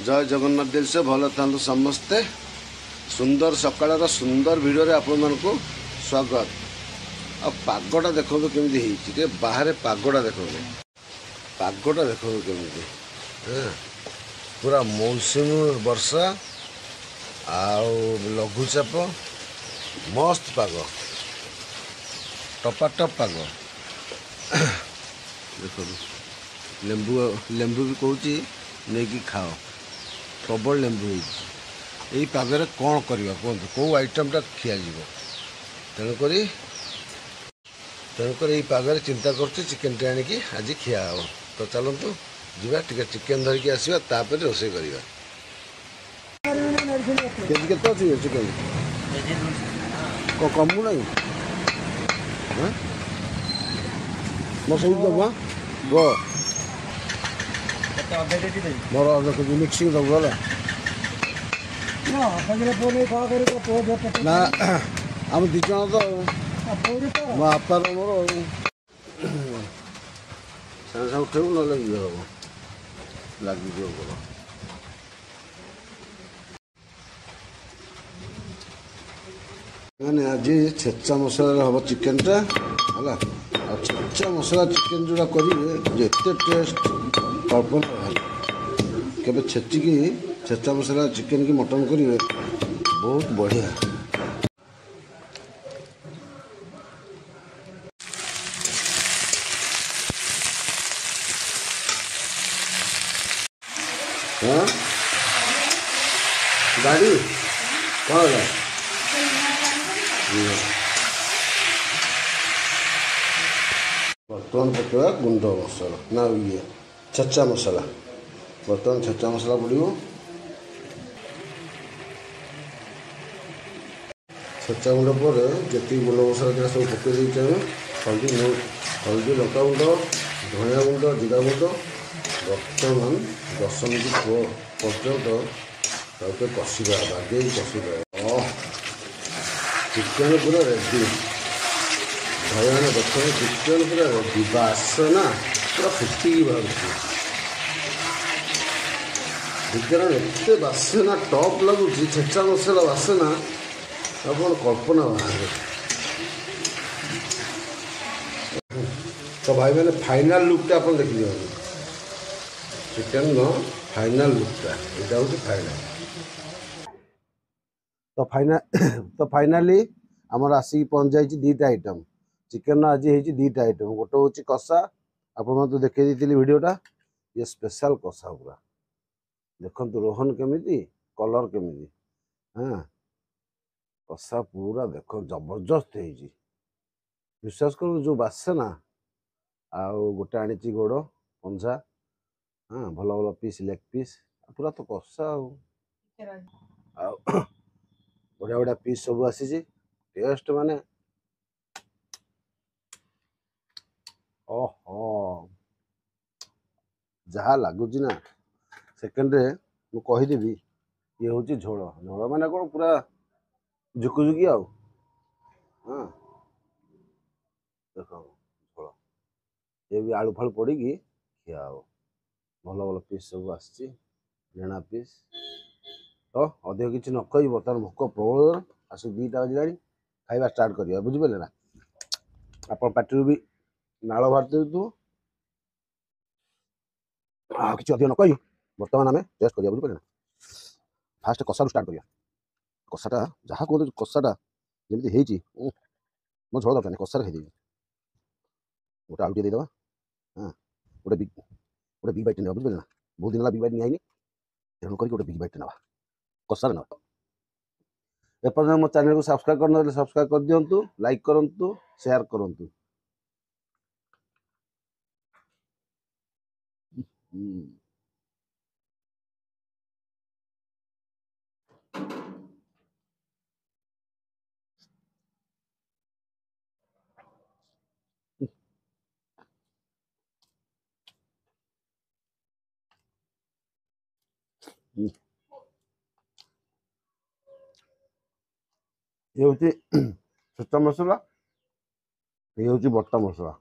जय जगन्नाथ दिल से भल था समस्ते। सुंदर सकाळ सुंदर भिडियो आपण मानक स्वागत। आ पागटा देखो केमी बाहर पागटा देखो पागटा देखो केमी पूरा मौसुमी वर्षा आउ लघुचाप मस्त पाग टपाटप पाग देखो लेंबू लेंबू भी कहूँ नहीं खाओ प्रबल लेंबू यही पागरे कौन करवा कहतु कौ आइटमटा खिया तेणुक यही पागरे चिंता कर चिकेन टे आणिकी आज खिया हे तो चलतु जा टे चिकेन धरिकी आसवा तापर रोसे करवा केजी केते अच्छी चिकेन कमु ना मो सब दबा मोर अध केजी मिक्सिंग दब गला ना आम दी जन तो मो बापार मोर सागे सागे उठेबू ना ये हम लगे गोड़ मैंने आज छेचा मसला हम चिकेन टा है छेचा मसला चिकेन जोड़ा करेंगे टेस्ट कल्पना केवे छेचिकी छेचा मसला चिकेन की मटन करेंगे बहुत बढ़िया। हाँ गाड़ी कौन है बर्तमान पकड़ा गुंड मसला ना ये छेचा मसला बर्तमान छेचा मसला पड़ो छेचा गुंड पर जी गुंड मसला सब पकई हल्दी हल्दी लंका गुंड धनिया गुंड जीरा गुंड बर्तमान 10 मिनट पर्यंत कषा बागे कषा चिकेन पूरा रेडी भैया देखो चिकेन पूरा रेडी बासना पूरा फुटी बाहर चिकेन एत बासना टप लगुच छेचा मसला बासना आप कल्पना बाहर। तो भाई मैंने फाइनाल लुकटा आप देखिए चिकेन फाइनाल लुकटा यहाँ हूँ फाइनाल तो फाइनाली आमर आसिक पहुँच जाए दीटा आइटम चिकेन आज हो दीटा आइटम गोटे हूँ कषा आप देखी भिडटा ये स्पेशल कषा पूरा देखु रोहन केमी कलर केमी हाँ कषा पूरा देख जबरदस्त है विश्वास कर जो बासना आउ गोटे आनी गोड़ पंजा हाँ भल भल पीस लेग पीस पूरा तो कषा बढ़िया बढ़िया पीस सब आसी टेस्ट माने ओहो जहा लगुच ना सेकेंड रे मु कहीदेवी ये हूँ झोल झोल माने कौन पूरा झुकुझुकी आउ हाँ देख झोल ये भी आलू फालू पड़ी खिया हो भल भल पीस सब आना पीस तो अधिक किसी न कही बर्तमान भोक प्रबल आस 2टा बजला खाଇବା स्टार्ट करिया बुझिपारे ना आप पार्टी भी नाल बाहर देतु किसी अधिक न कही बर्तमान आम टेस्ट करिया बुझिपारे ना फास्ट कषा स्टार्ट करिया कषाटा जहाँ कहते कषाटा जमी मो झोल दरकार कषार खाईदेवी गोटे आलू देदेवा हाँ गोटे बिग बाइट ना बुझे ना बहुत दिन बिग बाइट नहीं तेणुक गोटे बिग बाइट ना कषार ना एपर्तन मो चैनल को सब्सक्राइब करना सब्सक्राइब कर दिंतु लाइक करूँ शेयर करूँ। ये हूँ छेचा मसला ये हूँ बट्टा मसला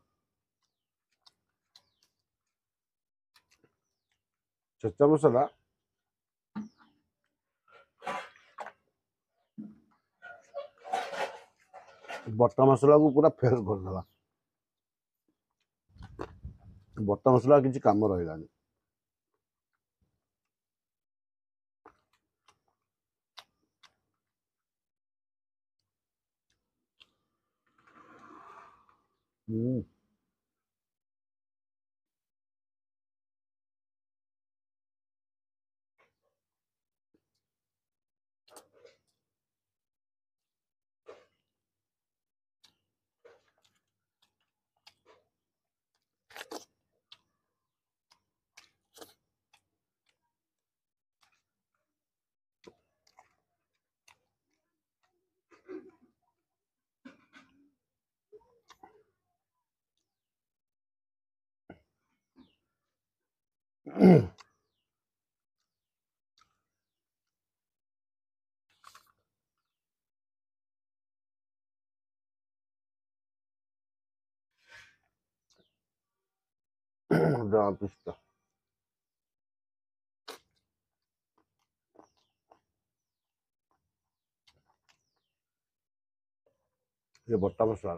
छेचा मसला बटा मसला को पूरा फेल करदेला। बटा मसला किसी काम रही। पिस्ता ये बट्टा मसला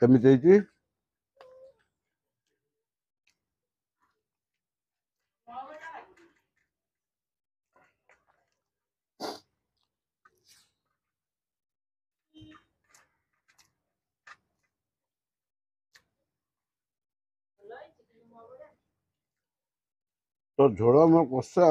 केमिति तो झोल में कषा